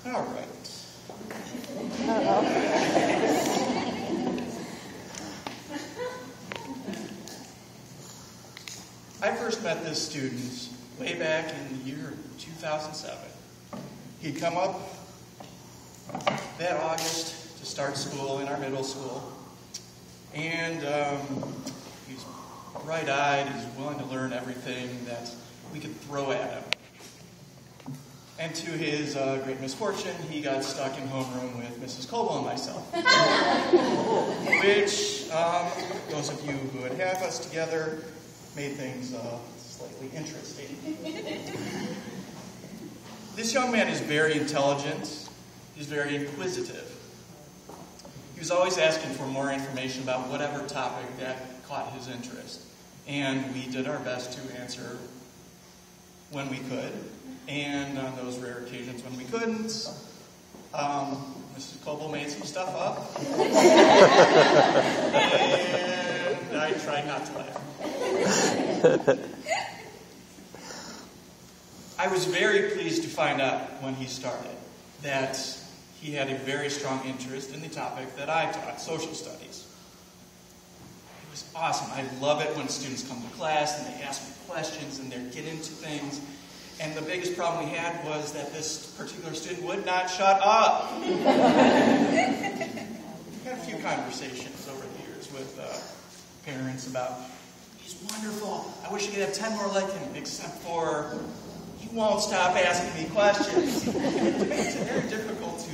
All right. I first met this student way back in the year 2007. He'd come up that August to start school in our middle school. And he's bright-eyed, he's willing to learn everything that we could throw at him. And to his great misfortune, he got stuck in homeroom with Mrs. Coble and myself. Which, those of you who would have us together, made things slightly interesting. This young man is very intelligent. He's very inquisitive. He was always asking for more information about whatever topic that caught his interest. And we did our best to answer when we could. And on those rare occasions when we couldn't, Mrs. Coble made some stuff up. And I tried not to laugh. I was very pleased to find out when he started that he had a very strong interest in the topic that I taught, social studies. It was awesome. I love it when students come to class and they ask me questions and they get into things. And the biggest problem we had was that this particular student would not shut up. We had a few conversations over the years with parents about, he's wonderful. I wish I could have 10 more like him, except for he won't stop asking me questions. It makes it very difficult to,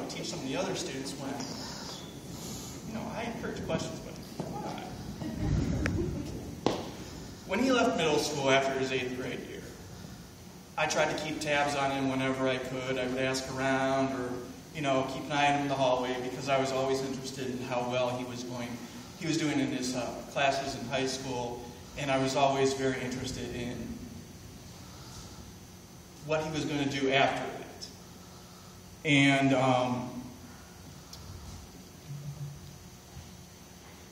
teach some of the other students when, I encourage questions, but come on. When he left middle school after his 8th grade year, I tried to keep tabs on him whenever I could. I would ask around or, keep an eye on him in the hallway because I was always interested in how well he was doing in his classes in high school, and I was always very interested in what he was going to do after that. And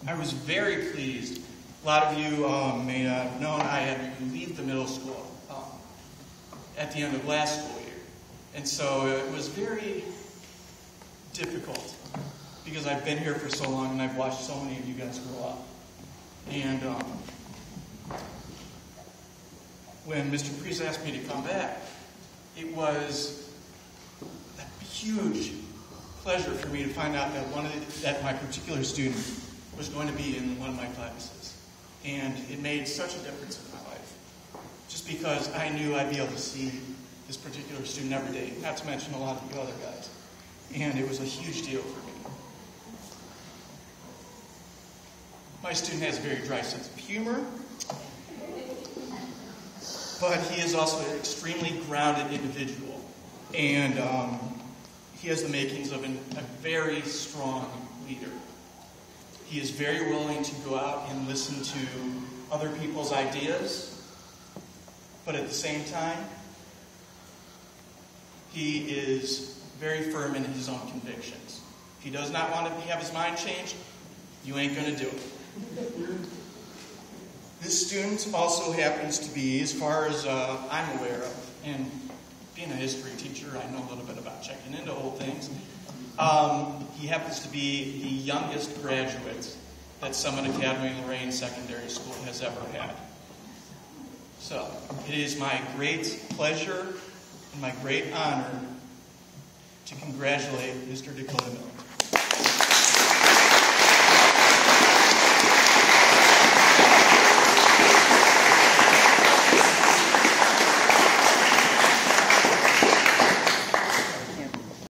I was very pleased. A lot of you may not have known I had to leave the middle school at the end of last school year. And so it was very difficult because I've been here for so long and I've watched so many of you guys grow up. And when Mr. Priest asked me to come back, it was a huge pleasure for me to find out that my particular student was going to be in one of my classes. And it made such a difference in my life. Just because I knew I'd be able to see this particular student every day, not to mention a lot of the other guys. And it was a huge deal for me. My student has a very dry sense of humor, but he is also an extremely grounded individual. And he has the makings of a very strong leader. He is very willing to go out and listen to other people's ideas, but at the same time, he is very firm in his own convictions. If he does not want to have his mind changed, you ain't going to do it. This student also happens to be, as far as I'm aware of, and being a history teacher, I know a little bit about checking into old things. He happens to be the youngest graduate that Summit Academy Lorraine Secondary School has ever had. So, it is my great pleasure and my great honor to congratulate Mr. Dakota Miller.